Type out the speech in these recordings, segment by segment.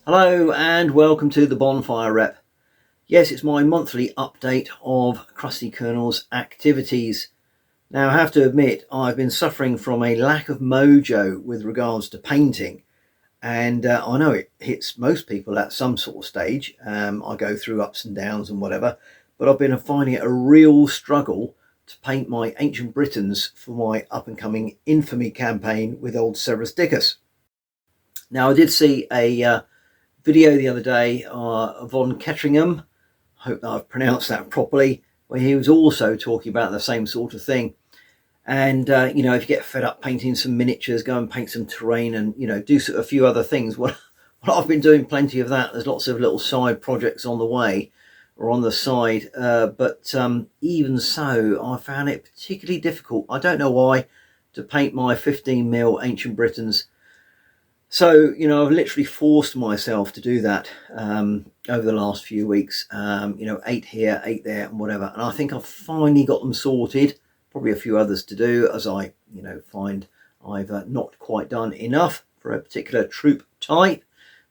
Hello and welcome to the Bonfire-REP. Yes, it's my monthly update of Crusty Colonel's activities. Now I have to admit I've been suffering from a lack of mojo with regards to painting, and I know it hits most people at some sort of stage. I go through ups and downs and whatever, but I've been finding it a real struggle to paint my ancient Britons for my up and coming infamy campaign with old Severus Dickus. Now I did see a video the other day von Ketteringham, hope that I've pronounced that properly, where he was also talking about the same sort of thing. And you know, if you get fed up painting some miniatures, go and paint some terrain, and you know, do a few other things. Well, I've been doing plenty of that. There's lots of little side projects on the way or on the side, but even so, I found it particularly difficult, I don't know why, to paint my 15mm ancient Britons. So, you know, I've literally forced myself to do that over the last few weeks. You know, 8 here, 8 there and whatever. And I think I've finally got them sorted. Probably a few others to do, as I, you know, find I've not quite done enough for a particular troop type.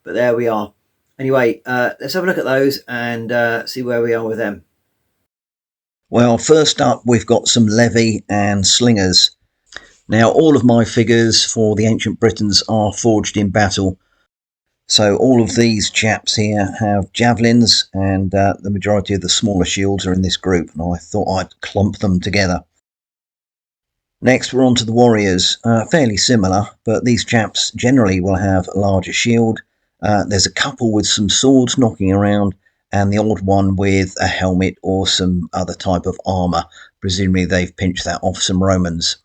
But there we are. Anyway, let's have a look at those and see where we are with them. Well, first up, we've got some levy and slingers. Now, all of my figures for the Ancient Britons are forged in battle. So all of these chaps here have javelins, and the majority of the smaller shields are in this group, and I thought I'd clump them together. Next, we're on to the warriors. Fairly similar, but these chaps generally will have a larger shield. There's a couple with some swords knocking around, and the odd one with a helmet or some other type of armour. Presumably they've pinched that off some Romans.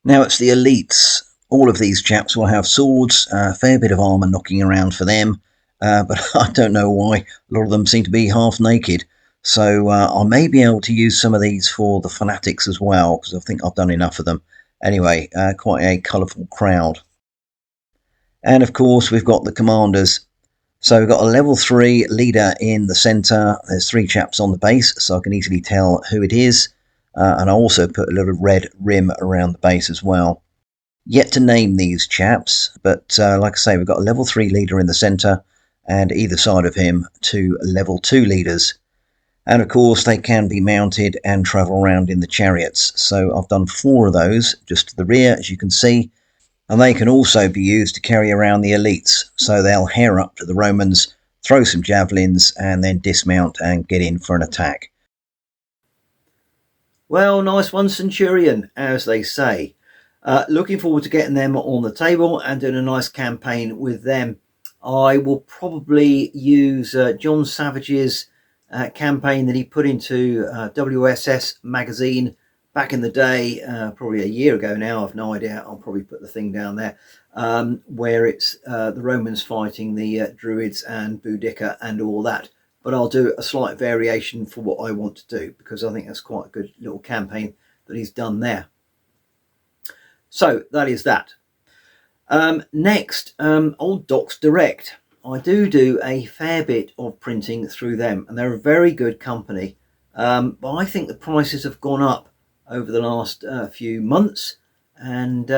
Now it's the elites. All of these chaps will have swords, a fair bit of armour knocking around for them, but I don't know why. A lot of them seem to be half naked. So I may be able to use some of these for the fanatics as well, because I think I've done enough of them. Anyway, quite a colourful crowd. And of course we've got the commanders. So we've got a level 3 leader in the centre. There's 3 chaps on the base, so I can easily tell who it is. And I also put a little red rim around the base as well. Yet to name these chaps, but like I say, we've got a level 3 leader in the centre, and either side of him 2 level 2 leaders. And of course they can be mounted and travel around in the chariots. So I've done 4 of those just to the rear, as you can see, and they can also be used to carry around the elites. So they'll hare up to the Romans, throw some javelins, and then dismount and get in for an attack. Well, nice one, Centurion, as they say. Looking forward to getting them on the table and doing a nice campaign with them. I will probably use John Savage's campaign that he put into WSS magazine back in the day, probably a year ago now, I've no idea. I'll probably put the thing down there, where it's the Romans fighting the Druids and Boudica and all that. But I'll do a slight variation for what I want to do, because I think that's quite a good little campaign that he's done there. So that is that. Next, Old Docs Direct. I do a fair bit of printing through them, and they're a very good company. But I think the prices have gone up over the last few months, and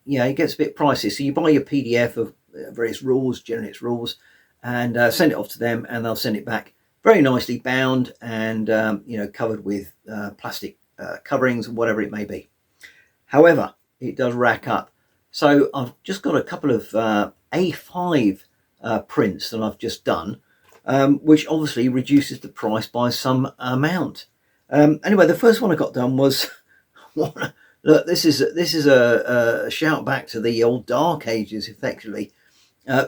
yeah, it gets a bit pricey. So you buy your PDF of various rules, generally it's rules, and send it off to them, and they'll send it back very nicely bound and you know, covered with plastic coverings, whatever it may be. However, it does rack up. So I've just got a couple of A5 prints that I've just done, which obviously reduces the price by some amount. Anyway, the first one I got done was look, this is a shout back to the old Dark Ages, effectively.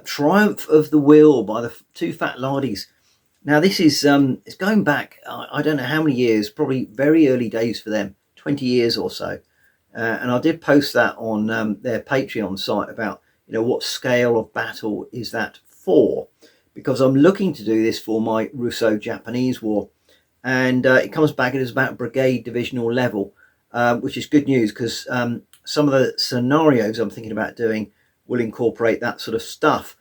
Triumph of the Will by the 2 Fat Lardies. Now this is it's going back, I don't know how many years, probably very early days for them, 20 years or so. And I did post that on their Patreon site about, you know, what scale of battle is that for, because I'm looking to do this for my Russo-Japanese War, and it comes back at about brigade divisional level, which is good news, because some of the scenarios I'm thinking about doing will incorporate that sort of stuff.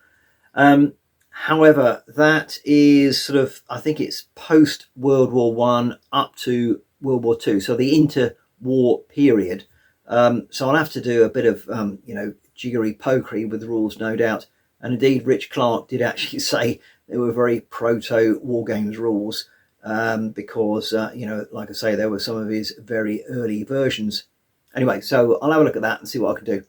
However, that is sort of, I think it's post World War I up to World War II, so the interwar period. So I'll have to do a bit of jiggery pokery with the rules, no doubt. And indeed, Rich Clark did actually say they were very proto Wargames rules, because like I say, there were some of his very early versions. Anyway, so I'll have a look at that and see what I can do.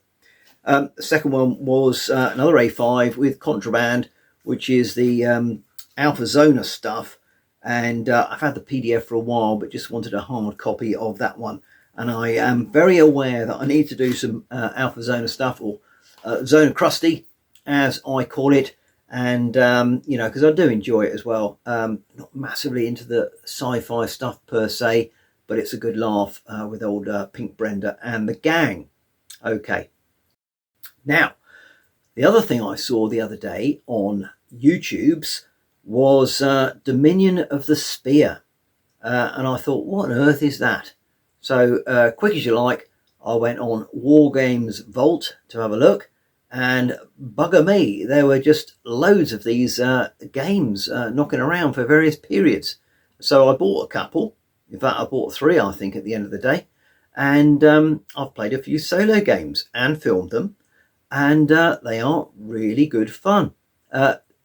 The second one was another A5 with Contraband, which is the Alpha Zona stuff. And I've had the PDF for a while, but just wanted a hard copy of that one. And I am very aware that I need to do some Alpha Zona stuff, or Zona Crusty, as I call it. And, because I do enjoy it as well. Not massively into the sci-fi stuff per se, but it's a good laugh with old Pink Brenda and the gang. Okay. Now, the other thing I saw the other day on YouTube's was Dominion of the Spear. And I thought, what on earth is that? So, quick as you like, I went on Wargames Vault to have a look. And bugger me, there were just loads of these games knocking around for various periods. So I bought a couple. In fact, I bought 3, I think, at the end of the day. And I've played a few solo games and filmed them. And they are really good fun.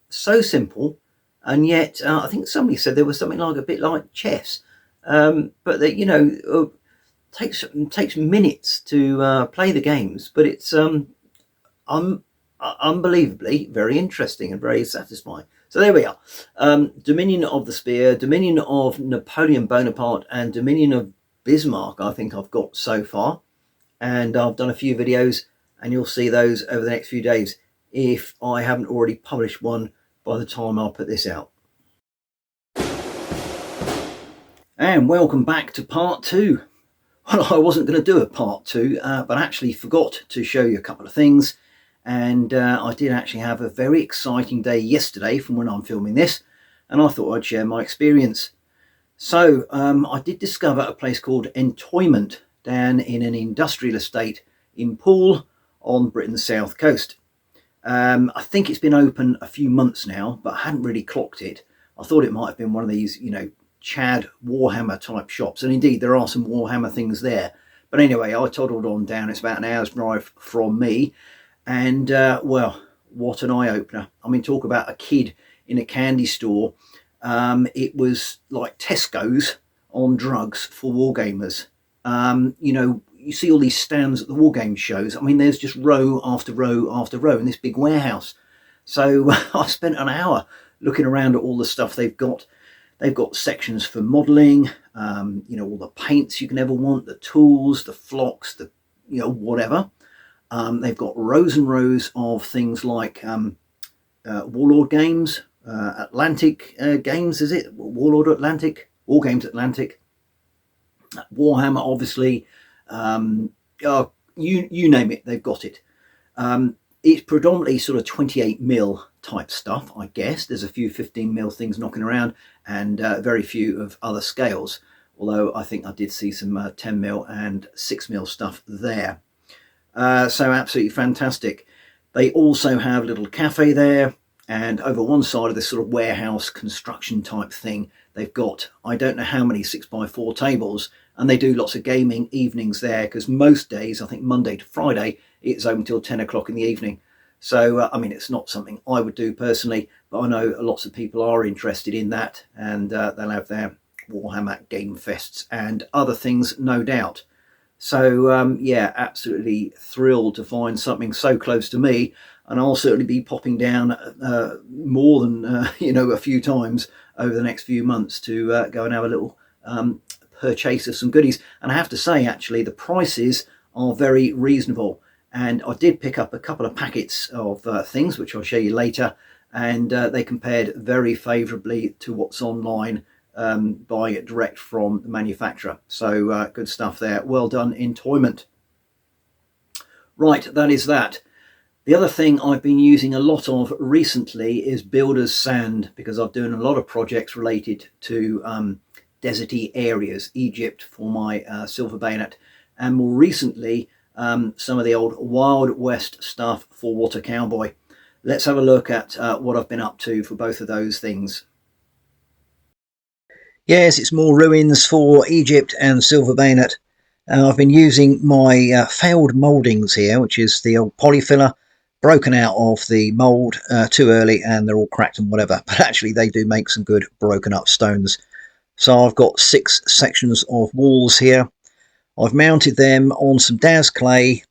So simple. And yet, I think somebody said there was something like a bit like chess. But that, takes minutes to play the games. But it's unbelievably very interesting and very satisfying. So there we are. Dominion of the Spear, Dominion of Napoleon Bonaparte, and Dominion of Bismarck, I think I've got so far. And I've done a few videos, and you'll see those over the next few days, if I haven't already published one by the time I'll put this out. And welcome back to part 2. Well, I wasn't going to do a part 2, but actually forgot to show you a couple of things. And I did actually have a very exciting day yesterday from when I'm filming this, and I thought I'd share my experience. So I did discover a place called Entoyment down in an industrial estate in Poole on Britain's south coast. I think it's been open a few months now, but I hadn't really clocked it. I thought it might have been one of these, Chad Warhammer type shops, and indeed there are some Warhammer things there. But anyway, I toddled on down. It's about an hour's drive from me, and well, what an eye-opener. I mean, talk about a kid in a candy store. It was like Tesco's on drugs for wargamers. You see all these stands at the Wargames shows. I mean, there's just row after row after row in this big warehouse. So I spent an hour looking around at all the stuff they've got. They've got sections for modelling, all the paints you can ever want, the tools, the flocks, whatever. They've got rows and rows of things like Warlord Games, Atlantic Games, is it? Warlord Atlantic, Wargames Atlantic, Warhammer, obviously. You name it, they've got it. It's predominantly sort of 28mm type stuff, I guess. There's a few 15mm things knocking around, and very few of other scales. Although I think I did see some 10mm and 6mm stuff there. So absolutely fantastic. They also have a little cafe there, and over one side of this sort of warehouse construction type thing, they've got, I don't know how many 6x4 tables, and they do lots of gaming evenings there, because most days, I think Monday to Friday, it's open until 10 o'clock in the evening. So, I mean, it's not something I would do personally, but I know lots of people are interested in that, and they'll have their Warhammer game fests and other things, no doubt. So, yeah, absolutely thrilled to find something so close to me, and I'll certainly be popping down more than, a few times over the next few months to go and have a little purchase of some goodies. And I have to say, actually, the prices are very reasonable. And I did pick up a couple of packets of things, which I'll show you later, and they compared very favourably to what's online, buying it direct from the manufacturer. So good stuff there. Well done, Entoyment. Right, that is that. The other thing I've been using a lot of recently is Builder's Sand, because I've done a lot of projects related to deserty areas, Egypt for my Silver Bayonet, and more recently some of the old Wild West stuff for What a Cowboy. Let's have a look at what I've been up to for both of those things. Yes, it's more ruins for Egypt and Silver Bayonet. I've been using my failed mouldings here, which is the old polyfiller, broken out of the mould too early, and they're all cracked and whatever. But actually, they do make some good broken up stones. So I've got 6 sections of walls here. I've mounted them on some Daz clay,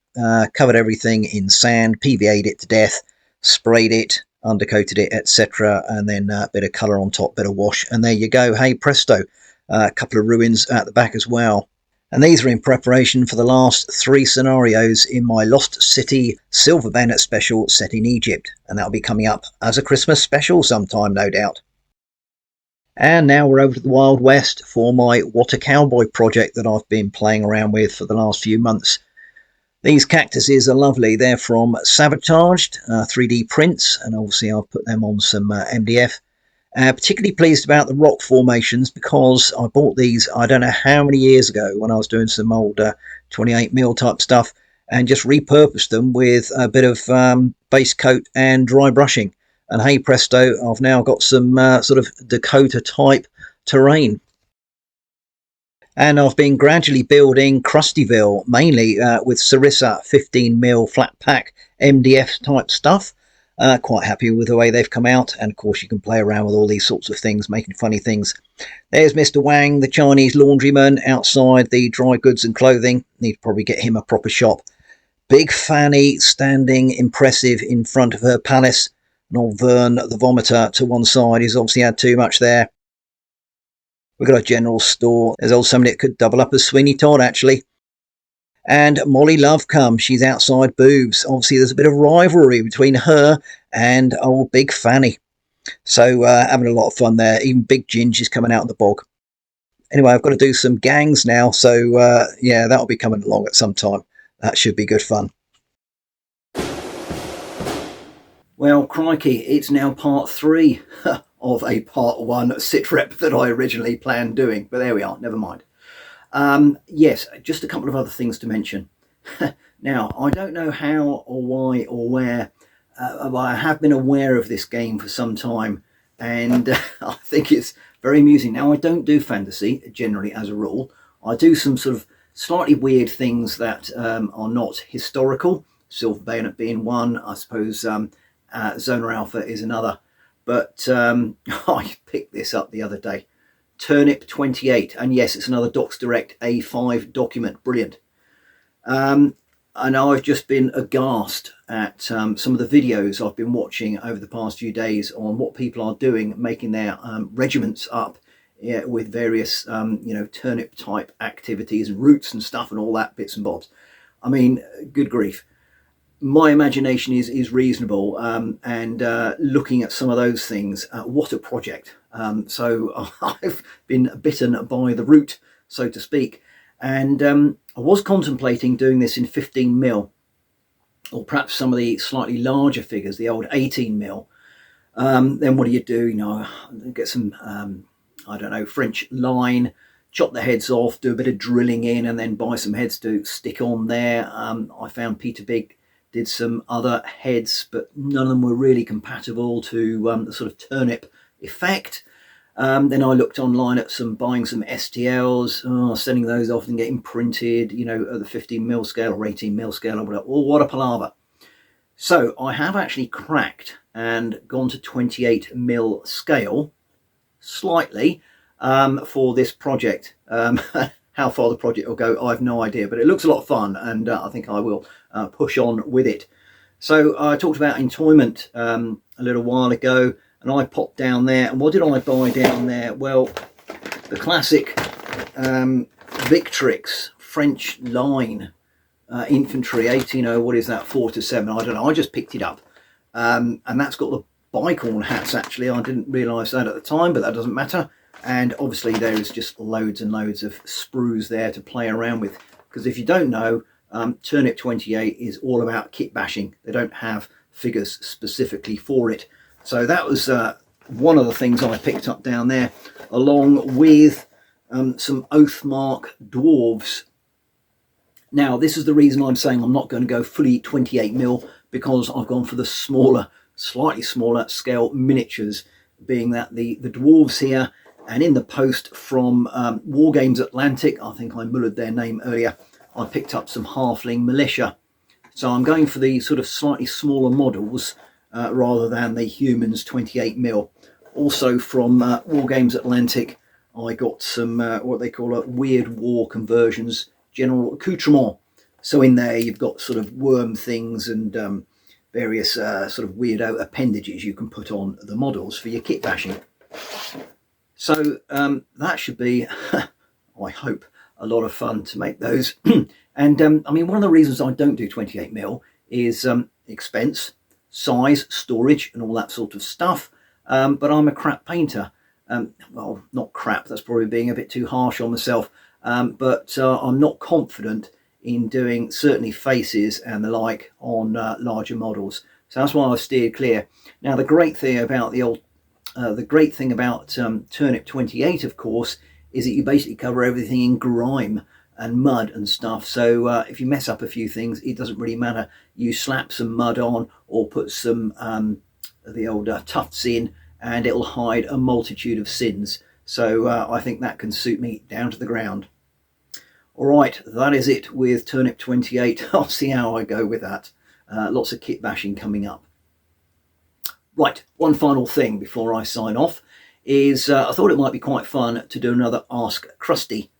covered everything in sand, PVA'd it to death, sprayed it, undercoated it, etc. And then a bit of colour on top, bit of wash. And there you go. Hey, presto. A couple of ruins at the back as well. And these are in preparation for the last 3 scenarios in my Lost City Silver Bayonet special set in Egypt. And that'll be coming up as a Christmas special sometime, no doubt. And now we're over to the Wild West for my What a Cowboy project that I've been playing around with for the last few months. These cactuses are lovely. They're from Sabotaged 3D prints, and obviously I've put them on some MDF. Particularly pleased about the rock formations because I bought these I don't know how many years ago when I was doing some old 28mm type stuff, and just repurposed them with a bit of base coat and dry brushing. And hey presto, I've now got some sort of Dakota type terrain. And I've been gradually building Crustyville, mainly with Sarissa 15mm flat pack MDF type stuff. Quite happy with the way they've come out, and of course you can play around with all these sorts of things, making funny things. There's Mr. Wang, the Chinese laundryman, outside the dry goods and clothing. Need to probably get him a proper shop. Big Fanny standing impressive in front of her palace. And old Vern, the vomiter, to one side. He's obviously had too much there. We've got a general store. There's old somebody that could double up as Sweeney Todd, actually. And Molly Lovecombe, she's outside Boobs. Obviously, there's a bit of rivalry between her and old Big Fanny. So, having a lot of fun there. Even Big Ginge is coming out of the bog. Anyway, I've got to do some gangs now. So, yeah, that'll be coming along at some time. That should be good fun. Well, crikey, it's now part 3 of a part 1 sit rep that I originally planned doing. But there we are, never mind. Yes, just a couple of other things to mention. Now, I don't know how or why or where, but I have been aware of this game for some time, and I think it's very amusing. Now, I don't do fantasy, generally, as a rule. I do some sort of slightly weird things that are not historical, Silver Bayonet being one, I suppose Zona Alpha is another. But I picked this up the other day. Turnip 28, and yes, it's another Docs Direct A5 document. Brilliant. And I've just been aghast at some of the videos I've been watching over the past few days on what people are doing, making their regiments up, yeah, with various turnip type activities and routes and stuff and all that bits and bobs. I mean, good grief. My imagination is reasonable, and looking at some of those things, what a project. So I've been bitten by the root, so to speak, and I was contemplating doing this in 15mm, or perhaps some of the slightly larger figures, the old 18mm. Then what do? You know, get some I don't know, French line, chop the heads off, do a bit of drilling in, and then buy some heads to stick on there. I found Peter Big did some other heads, but none of them were really compatible to the sort of turnip effect. Then I looked online at buying some STLs, sending those off and getting printed, you know, at the 15mm scale or 18mm scale or whatever. Oh, what a palaver. So I have actually cracked and gone to 28mm scale slightly for this project. How far the project will go, I have no idea, but it looks a lot of fun, and I think I will push on with it. So I talked about Entoyment a little while ago, and I popped down there, and what did I buy down there? Well, the classic Victrix French line infantry 18, what is that, 4 to 7, I don't know, I just picked it up, and that's got the bicorn hats. Actually, I didn't realise that at the time, but that doesn't matter. And obviously there is just loads and loads of sprues there to play around with, because if you don't know, Turnip 28 is all about kit bashing. They don't have figures specifically for it. So that was one of the things I picked up down there, along with some Oathmark dwarves. Now, this is the reason I'm saying I'm not going to go fully 28mm, because I've gone for the smaller, slightly smaller scale miniatures, being that the dwarves here, And in the post from Wargames Atlantic, I think I mullered their name earlier, I picked up some Halfling Militia. So I'm going for the sort of slightly smaller models rather than the Humans 28mm. Also from Wargames Atlantic, I got some what they call weird war conversions, general accoutrement. So in there you've got sort of worm things and various sort of weirdo appendages you can put on the models for your kit bashing. So that should be, I hope, a lot of fun to make those. And I mean, one of the reasons I don't do 28mm is expense, size, storage, and all that sort of stuff. But I'm a crap painter. Well, not crap, that's probably being a bit too harsh on myself. But I'm not confident in doing certainly faces and the like on larger models. So that's why I've steered clear. Now, the great thing about Turnip 28, of course, is that you basically cover everything in grime and mud and stuff. So if you mess up a few things, it doesn't really matter. You slap some mud on or put some the old tufts in, and it'll hide a multitude of sins. So I think that can suit me down to the ground. All right, that is it with Turnip 28. I'll see how I go with that. Lots of kit bashing coming up. Right, one final thing before I sign off is I thought it might be quite fun to do another Ask Crusty.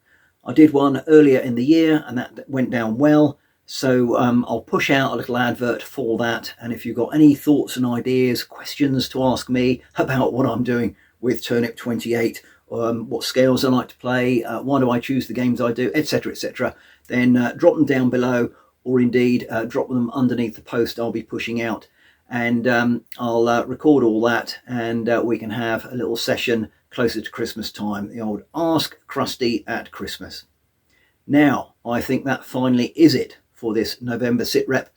I did one earlier in the year and that went down well. So I'll push out a little advert for that. And if you've got any thoughts and ideas, questions to ask me about what I'm doing with Turnip 28, what scales I like to play, why do I choose the games I do, etc., then drop them down below, or indeed drop them underneath the post I'll be pushing out. And I'll record all that, and we can have a little session closer to Christmas time, the old Ask Crusty at Christmas. Now, I think that finally is it for this November sit rep.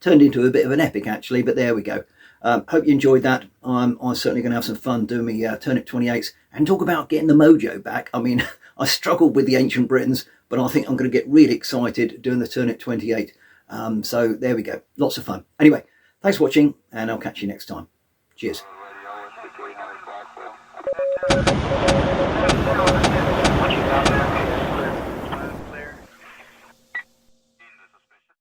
Turned into a bit of an epic, actually, but there we go. Hope you enjoyed that. I'm certainly going to have some fun doing my Turnip 28s and talk about getting the mojo back. I mean, I struggled with the Ancient Britons, but I think I'm going to get really excited doing the Turnip 28. So there we go. Lots of fun. Anyway, thanks for watching, and I'll catch you next time. Cheers. What you got there?